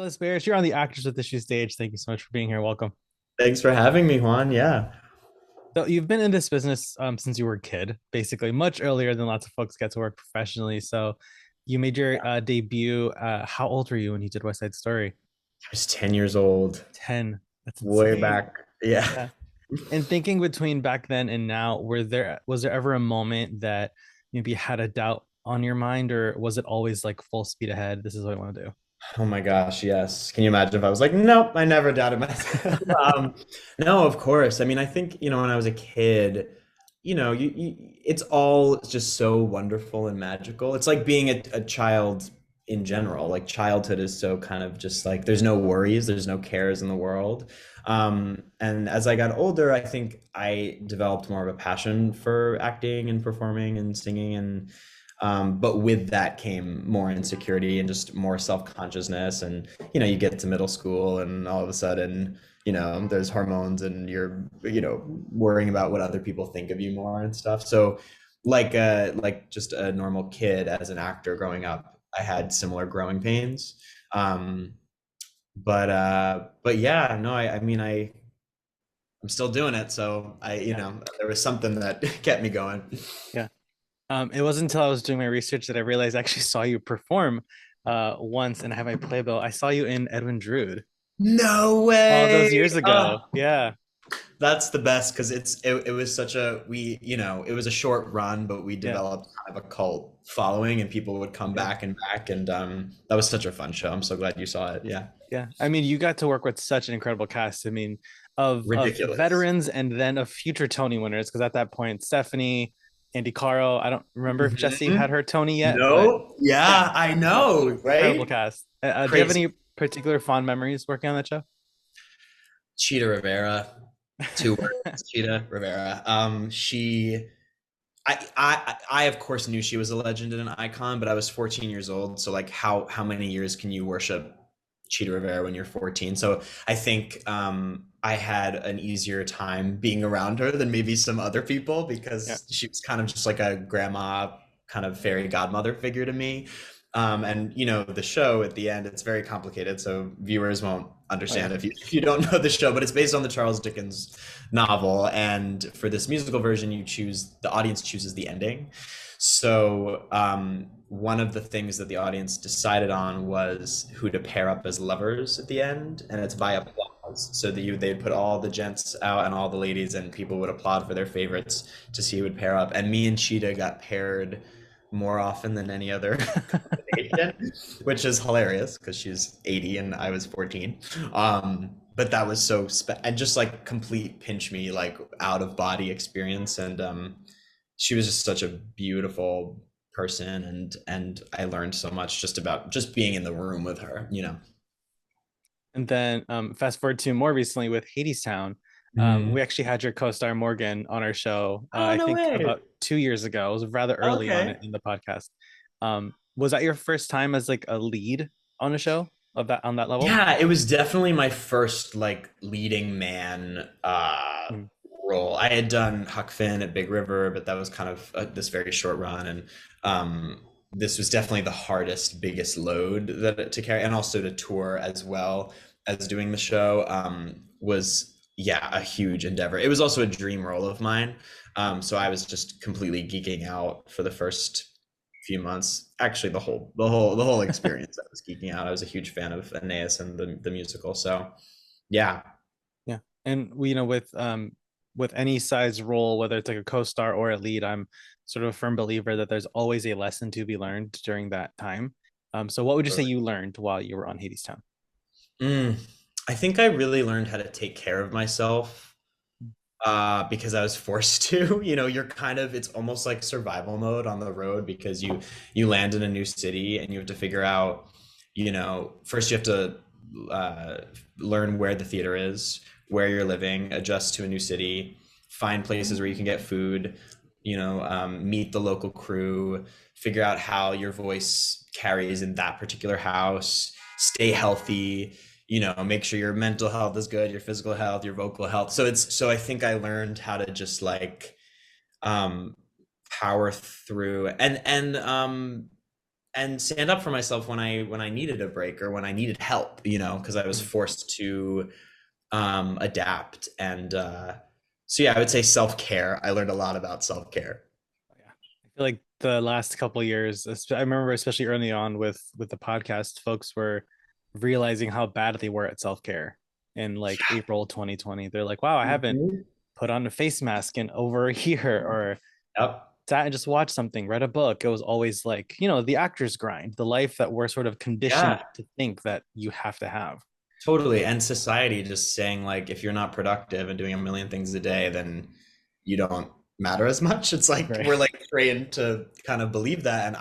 Nicholas Barasch, you're on the Actors with Issues stage. Thank you so much for being here. Welcome. Thanks for having me, Juan. Yeah. So you've been in this business since you were a kid, basically much earlier than lots of folks get to work professionally. So you made your debut. How old were you when you did West Side Story? I was 10 years old, 10. That's way insane. back. Yeah. Yeah. And thinking between back then and now, was there ever a moment that maybe had a doubt on your mind, or was it always like full speed ahead? This is what I want to Oh my gosh, yes. Can you imagine if I was like, nope, I never doubted myself. Um, no, of course. I mean, I think, when I was a kid, it's all just so wonderful and magical. It's like being a child in general. Like childhood is so kind of just like there's no worries, there's no cares in the world. And as I got older, I think I developed more of a passion for acting and performing and singing and but with that came more insecurity and just more self-consciousness. And, you get to middle school and all of a sudden, there's hormones and you're, worrying about what other people think of you more and stuff. So like just a normal kid as an actor growing up, I had similar growing pains. Um, but yeah, no, I mean, I'm still doing it. So do. there was something that kept me going. Yeah. It wasn't until I was doing my research that I realized I actually saw you perform once and I have my playbill. I saw you in Edwin Drood No all those way. years ago. Yeah. That's the best because it was such a it was a short run, but we Yeah. developed kind of a cult following and people would come Yeah. back and back and that was such a fun show. I'm so glad you saw it. Yeah. Yeah. I mean, you got to work with such an incredible cast. I mean, of Ridiculous. veterans and then of future Tony winners, because at that point, Stephanie, Andy Caro, I don't remember if Jesse Mhm. had her Tony yet, but No. yeah, Yeah, I know, incredible right? cast. Do you have Crazy. any particular fond memories working on that show? Cheetah Rivera. Two words. Cheetah Rivera. I of course knew she was a legend and an icon, but I was 14 years old. So like how many years can you worship Cheetah Rivera when you're 14? So I think I had an easier time being around her than maybe some other people Yeah. because she was kind of just like a grandma kind of fairy godmother figure to me. And the show at the end, it's very complicated, so viewers won't Oh yeah. understand if you don't know the show, but it's based on the Charles Dickens novel. And for this musical version, the audience chooses the ending. So one of the things that the audience decided on was who to pair up as lovers at the end, and it's by applause. So that they'd put all the gents out and all the ladies, and people would applaud for their favorites to see who would pair up. And me and Cheetah got paired more often than any other combination, which is hilarious because she's 80 and I was 14. But that was and just like complete pinch me, like out of body experience. And she was just such a beautiful person, and I learned so much just about just being in the room with her. And then fast forward to more recently with Hadestown. We Mhm. actually had your co-star Morgan on our show. Oh, I no think way. about 2 years ago. It was rather early on Okay. it in the podcast. Was that your first time as like a lead on a show of that on that level? Yeah, it was definitely my first like leading man Mm. role. I had done Huck Finn at Big River, but that was kind of this very short run, and this was definitely the hardest, biggest load to carry, and also to tour as well as doing the show was yeah a huge endeavor. It was also a dream role of mine, so I was just completely geeking out for the first few months. Actually, the whole experience. I was geeking out. I was a huge fan of Aeneas and the musical. So yeah. Yeah. And we, with any size role, whether it's like a co-star or a lead, I'm sort of a firm believer that there's always a lesson to be learned during that time. So what would you say you learned while you were on Hadestown? Mm, I think I really learned how to take care of myself because I was forced to. You're kind of it's almost like survival mode on the road because you land in a new city and you have to figure out, first you have to uh, learn where the theater is, where you're living, adjust to a new city, find places where you can get food, meet the local crew, figure out how your voice carries in that particular house, stay healthy, make sure your mental health is good, your physical health, your vocal health. So I think I learned how to just like um power through and and stand up for myself when I needed a break or when I needed help, you know, because I was Mhm. forced to adapt. And so yeah, I would say self-care. I learned a lot about self-care. Yeah. I feel like the last couple of years, I remember especially early on with the podcast, folks were realizing how bad they were at self-care in like April 2020. They're like, wow, I haven't Mhm. put on a face mask in over a year, or Yep. sat and just watched something, read a book. It was always like, the actor's grind, the life that we're sort of conditioned Yeah, to think that you have to have. totally. And society just saying like if you're not productive and doing a million things a day, then you don't matter as much. It's like Right. we're like trained to kind of believe that. And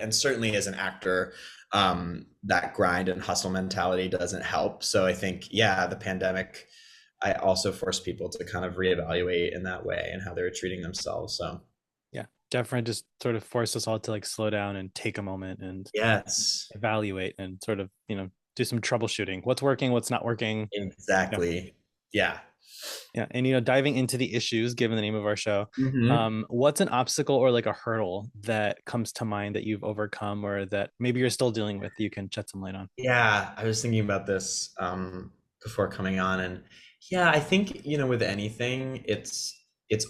and certainly as an actor, that grind and hustle mentality doesn't help. So I think, yeah, the pandemic, I also forced people to kind of reevaluate in that way and how they were treating themselves. So Yeah. Definitely just sort of forced us all to like slow down and take a moment and yes, evaluate and sort of, do some troubleshooting. What's working, what's not working. Yeah. exactly. Yeah. Yeah. And, diving into the issues, given the name of our show, Hmm. what's an obstacle or like a hurdle that comes to mind that you've overcome or that maybe you're still dealing with, you can shed some light on? Yeah, I was thinking about this before coming on, and yeah, I think with anything, it's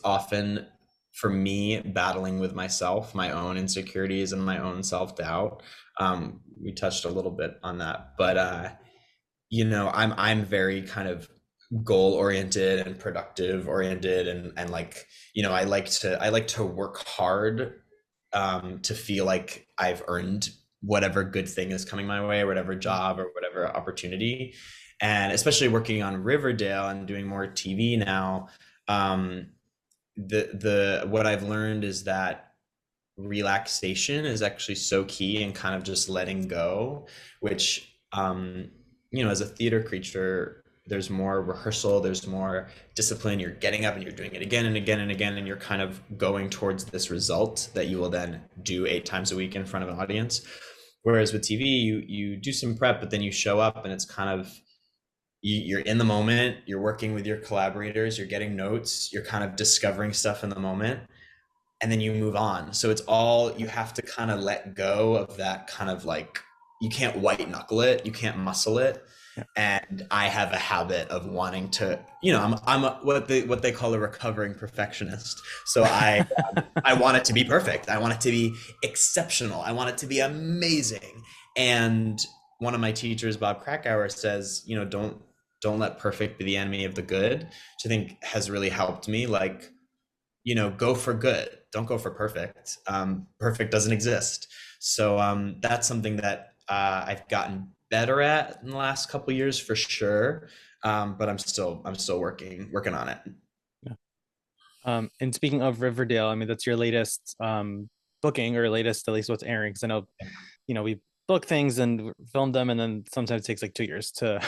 often for me battling with myself, my own insecurities, and my own self-doubt. We touched a little bit on that, but I'm very kind of goal oriented and productive oriented, and like I like to work hard to feel like I've earned whatever good thing is coming my way, or whatever job or whatever opportunity. And especially working on Riverdale and doing more TV now, um, the what I've learned is that relaxation is actually so key, and kind of just letting go, which as a theater creature, there's more rehearsal, there's more discipline, you're getting up and you're doing it again and again and again, and you're kind of going towards this result that you will then do 8 times a week in front of an audience. Whereas with TV, you do some prep, but then you show up and it's kind of you're in the moment, you're working with your collaborators, you're getting notes, you're kind of discovering stuff in the moment, and then you move on. So it's all you have to kind of let go of that kind of like you can't white knuckle it, you can't muscle it. Yeah. And I have a habit of wanting to, I'm what they call a recovering perfectionist. So I want it to be perfect. I want it to be exceptional. I want it to be amazing. And one of my teachers, Bob Krakauer, says, don't let perfect be the enemy of the good, which I think has really helped me. Like, go for good. Don't go for perfect. Perfect doesn't exist. So that's something that I've gotten better at in the last couple of years for sure. But I'm still working on it. Yeah. And speaking of Riverdale, I mean, that's your latest booking or latest, at least what's airing. Because I know, we book things and film them, and then sometimes it takes like 2 years to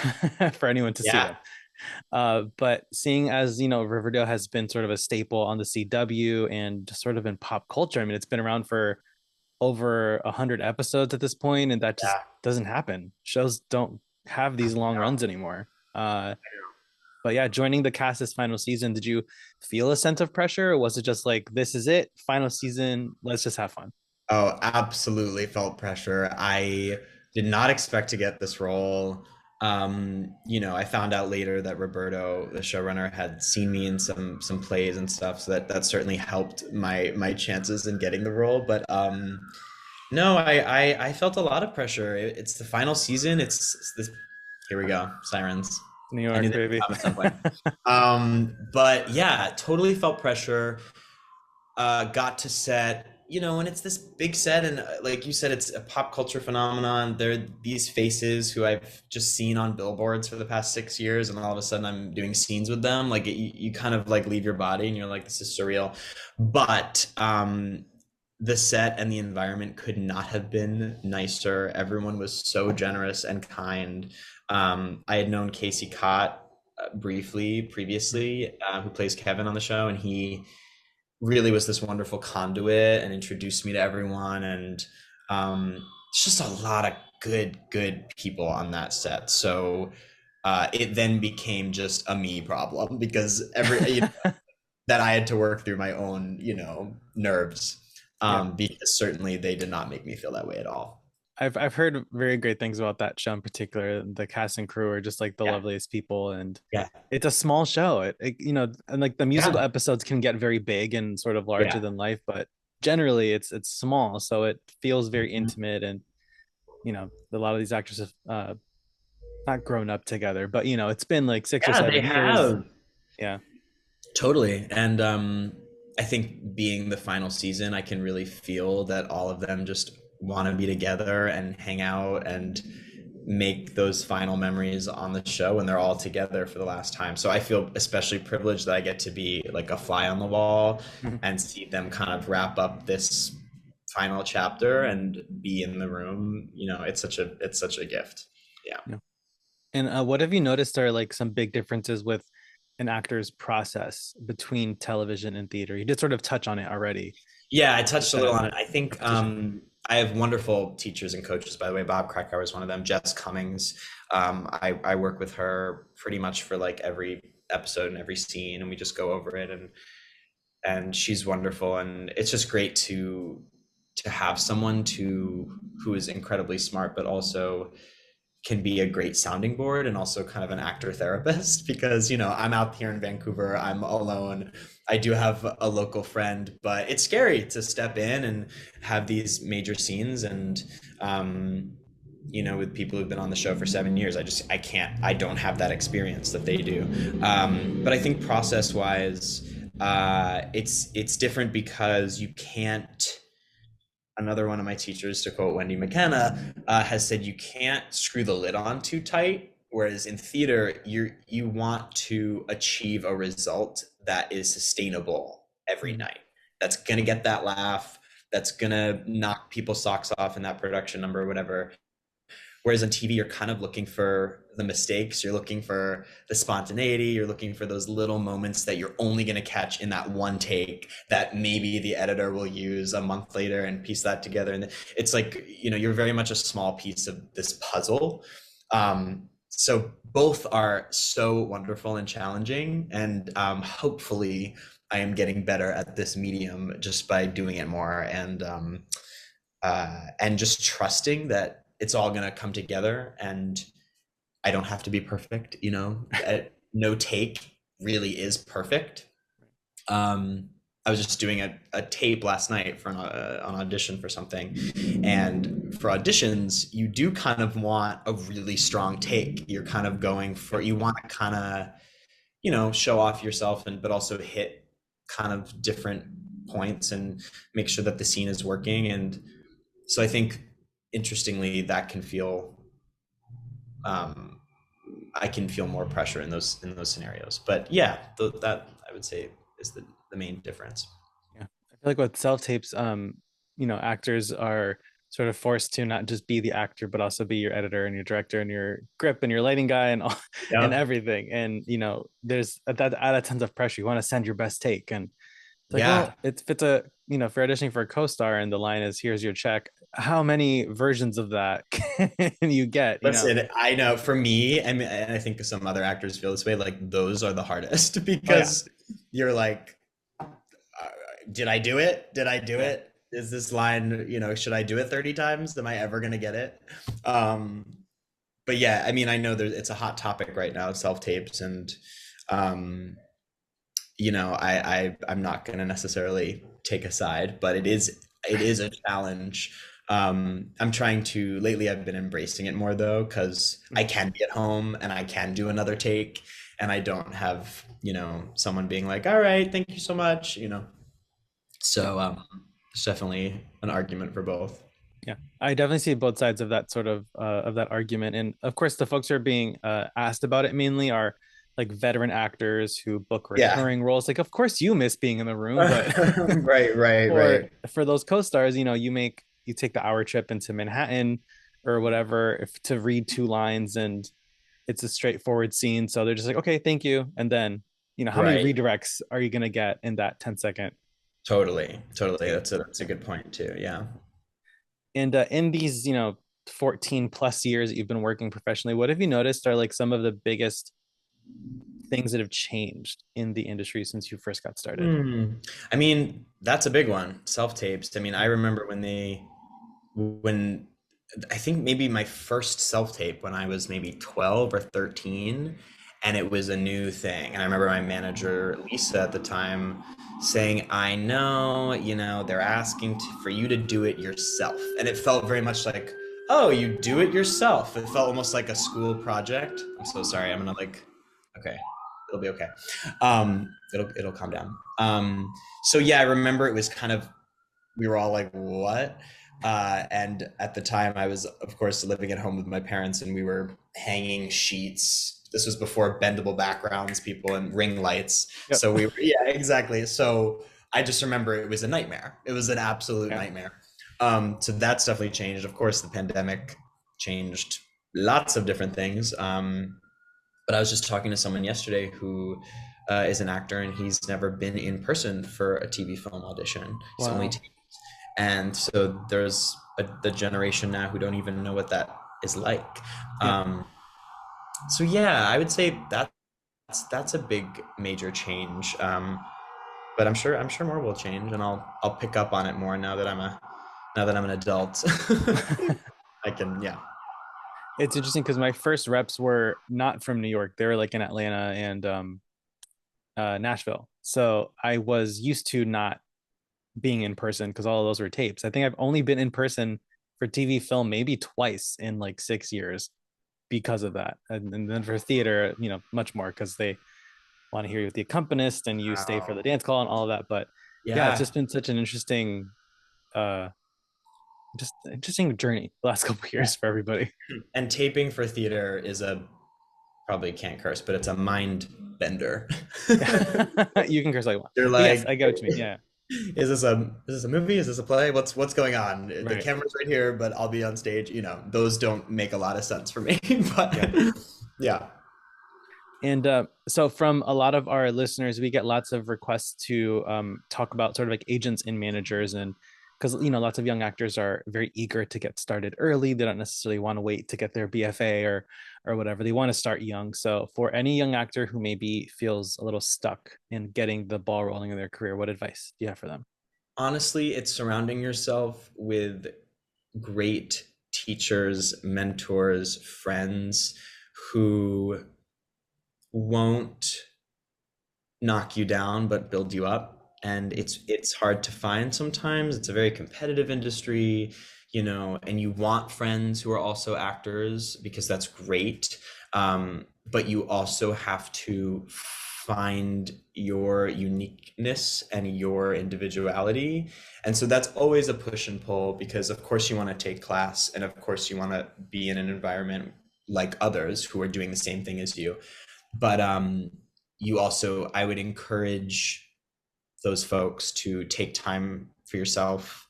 for anyone to see Yeah, them. But seeing as Riverdale has been sort of a staple on the CW and just sort of in pop culture. I mean, it's been around for over 100 episodes at this point, and that just yeah. doesn't happen. Shows don't have I these long know. runs anymore. But yeah, joining the cast this final season, did you feel a sense of pressure, or was it just like, this is it, final season, let's just have fun? Oh, absolutely felt pressure. I did not expect to get this role. I found out later that Roberto, the showrunner, had seen me in some plays and stuff, so that certainly helped my chances in getting the role. But no, I felt a lot of pressure. It's the final season. It's this. Here we go, sirens. New I knew York, they would baby. come at some point. But yeah, totally felt pressure. Got to set, and it's this big set, and like you said, it's a pop culture phenomenon. There are these faces who I've just seen on billboards for the past 6 years, and all of a sudden I'm doing scenes with them. Like you kind of like leave your body, and you're like, this is surreal. But the set and the environment could not have been nicer. Everyone was so generous and kind. I had known Casey Cott briefly previously, who plays Kevin on the show, and he really was this wonderful conduit and introduced me to everyone. And it's just a lot of good people on that set. So it then became just a me problem, because that I had to work through my own nerves. Yeah. Because certainly they did not make me feel that way at all. I've heard very great things about that show in particular. The cast and crew are just like the Yeah, loveliest people, and yeah, it's a small show. And like the musical yeah, episodes can get very big and sort of larger yeah. than life, but generally it's small, so it feels very Mhm. intimate. And a lot of these actors have not grown up together, but it's been like six or Yeah, they seven years. have. Yeah, Totally. And I think being the final season, I can really feel that all of them just want to be together and hang out and make those final memories on the show when they're all together for the last time. So I feel especially privileged that I get to be like a fly on the wall Mhm. and see them kind of wrap up this final chapter and be in the room. It's such a gift. Yeah. Yeah. And what have you noticed are like some big differences with an actor's process between television and theater? You did sort of touch on it already Yeah, I with touched a little that on it. I think repetition. I have wonderful teachers and coaches, by the way. Bob Krakauer is one of them. Jess Cummings. I work with her pretty much for like every episode and every scene, and we just go over it, and she's wonderful. And it's just great to have someone who is incredibly smart, but also can be a great sounding board and also kind of an actor therapist because I'm out here in Vancouver, I'm alone. I do have a local friend, but it's scary to step in and have these major scenes and with people who've been on the show for 7 years. I don't have that experience that they do. But I think process wise, it's different because you can't. Another one of my teachers, to quote Wendy McKenna, has said you can't screw the lid on too tight. Whereas in theater, you want to achieve a result that is sustainable every Mhm. night. That's gonna get that laugh. That's gonna knock people's socks off in that production number or whatever. Whereas on TV, you're kind of looking for the mistakes, you're looking for the spontaneity, you're looking for those little moments that you're only going to catch in that one take that maybe the editor will use a month later and piece that together. And it's like, you're very much a small piece of this puzzle. So both are so wonderful and challenging. And hopefully, I am getting better at this medium just by doing it more and just trusting that it's all going to come together and I don't have to be perfect. No take really is perfect. I was just doing a tape last night for an audition for something, and for auditions you do kind of want a really strong take. You're kind of going for, you want to kind of show off yourself and but also hit kind of different points and make sure that the scene is working. And so I think, interestingly, that can feel um, I can feel more pressure in those scenarios. But yeah, that I would say is the main difference. Yeah. I feel like with self tapes, actors are sort of forced to not just be the actor, but also be your editor and your director and your grip and your lighting guy and all and Yeah, everything. And there's that added tons of pressure. You want to send your best take. And it's like, yeah. well, if it's if you're auditioning for a co-star and the line is here's your check, how many versions of that can you get? Listen, I know for me, I mean, and I think some other actors feel this way. Like those are the hardest Oh yeah. because you're like, did I do it? Did I do Yeah. it? Is this line, should I do it 30 times? Am I ever gonna get it? Um, but yeah, I mean, I know it's a hot topic right now, self tapes, and um, I'm not going to necessarily take a side, but it is a challenge. I'm trying to lately. I've been embracing it more though, because I Mhm. can be at home and I can do another take, and I don't have someone being like, "All right, thank you so much." Yeah. So it's definitely an argument for both. Yeah, I definitely see both sides of that sort of that argument, and of course, the folks who are being asked about it mainly are like veteran actors who book Yeah. recurring roles. Like, of course, you miss being in the room, but Right, right, for right, those co-stars, you take the hour trip into Manhattan or whatever if to read two lines, and it's a straightforward scene. So they're just like, okay, thank you, and then how many right. redirects are you gonna get in that 10-second Totally, totally. take? That's a good point too. Yeah. And in these, 14 plus years that you've been working professionally, what have you noticed are like some of the biggest things that have changed in the industry since you first got started? Hmm. I mean, that's a big one. Self-tapes. I mean, I remember when I think maybe my first self-tape when I was maybe 12 or 13, and it was a new thing. And I remember my manager, Lisa, at the time saying, I know, they're asking for you to do it yourself. And it felt very much like, oh, you do it yourself. It felt almost like a school project. I'm so sorry. I'm gonna okay, it'll be okay. It'll calm down. So yeah, I remember it was kind of, we were all like, what? And at the time, I was, of course, living at home with my parents, and we were hanging sheets. This was before bendable backgrounds, people, and ring lights. Yep. So we were, yeah, exactly. So I just remember it was a nightmare. It was an absolute Yeah. nightmare. So that's definitely changed. Of course, the pandemic changed lots of different things. But I was just talking to someone yesterday who is an actor, and he's never been in person for a TV film audition. He's only Wow. and so there's the generation now who don't even know what that is like. Yeah. Um, so yeah, I would say that's a big major change. But I'm sure more will change, and I'll pick up on it more now that I'm an adult. I can, yeah. It's interesting because my first reps were not from New York. They were like in Atlanta and Nashville. So I was used to not being in person because all of those were tapes. I think I've only been in person for TV film maybe twice in like 6 years because of that. And then for theater, much more because they want to hear you with the accompanist and you stay for Wow. the dance call and all of that. But yeah, it's Yeah. just been such an uh, interesting journey the last couple of Yeah. years for everybody. And taping for theater is probably can't curse, but it's a mind bender. You can curse all you want, You're but yes, like, I get what you mean. Yeah, is this a movie? Is this a play? What's going on? The right. camera's right here, but I'll be on stage. Those don't make a lot of sense for me. Yeah. But yeah. And so, from a lot of our listeners, we get lots of requests to talk about sort of like agents and managers, and because lots of young actors are very eager to get started early. They don't necessarily want to wait to get their BFA or whatever. They want to start young. So, for any young actor who maybe feels a little stuck in getting the ball rolling in their career, what advice do you have for them? Honestly, it's surrounding yourself with great teachers, mentors, friends who won't knock you down but build you up. And it's hard to find sometimes. It's a very competitive industry, and you want friends who are also actors because that's great. But you also have to find your uniqueness and your individuality. And so that's always a push and pull, because of course you want to take class, and of course you want to be in an environment like others who are doing the same thing as you. But you also, I would encourage those folks to take time for yourself,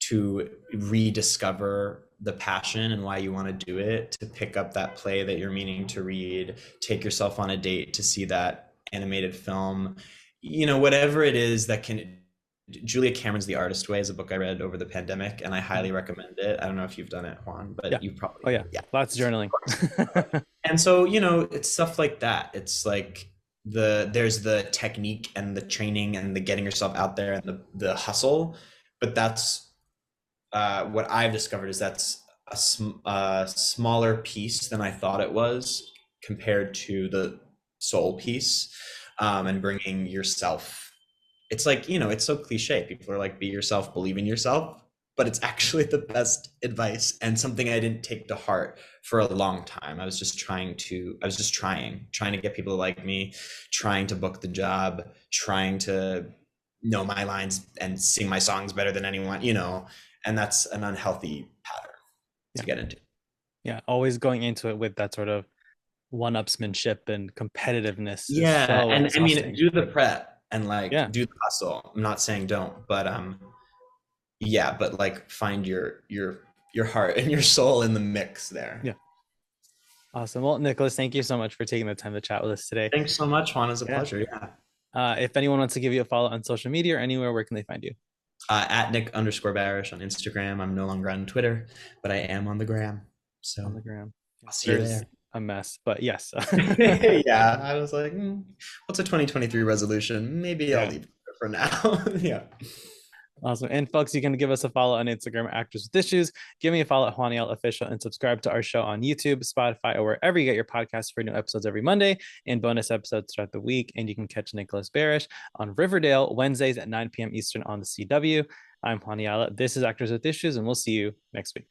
to rediscover the passion and why you want to do it, to pick up that play that you're meaning to read, take yourself on a date to see that animated film, whatever it is that can. Julia Cameron's The Artist Way is a book I read over the pandemic, and I highly Mhm. recommend it. I don't know if you've done it, Juan, Yeah. but you probably, Oh yeah. yeah. Lots of journaling. And so, it's stuff like that. It's like there's the technique and the training and the getting yourself out there and the hustle, but that's what I've discovered is that's a smaller piece than I thought it was compared to the soul piece, and bringing yourself. It's like, it's so cliche. People are like, be yourself, believe in yourself. But it's actually the best advice, and something I didn't take to heart for a long time. I was just trying to get people to like me, trying to book the job, trying to know my lines and sing my songs better than anyone. And that's an unhealthy pattern Yeah. to get into. Yeah. Always going into it with that sort of one-upsmanship and competitiveness is Yeah, so and I mean, exhausting. do the prep and like Yeah. do the hustle. I'm not saying don't, but yeah, but like find your heart and your soul in the mix there. Yeah. Awesome. Well, Nicholas, thank you so much for taking the time to chat with us today. Thanks so much, Juan. It's a Yeah. pleasure. Yeah. If anyone wants to give you a follow on social media or anywhere, where can they find you? At Nick_Barasch on Instagram. I'm no longer on Twitter, but I am on the gram. On So the gram. Yeah. I'll see you There's there. a mess. But yes. Yeah, I was like, what's a 2023 resolution? Maybe I'll Yeah. leave it for now. Yeah. Awesome. And folks, you can give us a follow on Instagram, Actors with Issues. Give me a follow at Juaniel Official and subscribe to our show on YouTube, Spotify, or wherever you get your podcasts for new episodes every Monday and bonus episodes throughout the week. And you can catch Nicholas Barasch on Riverdale Wednesdays at 9 p.m. Eastern on the CW. I'm Juaniela. This is Actors with Issues, and we'll see you next week.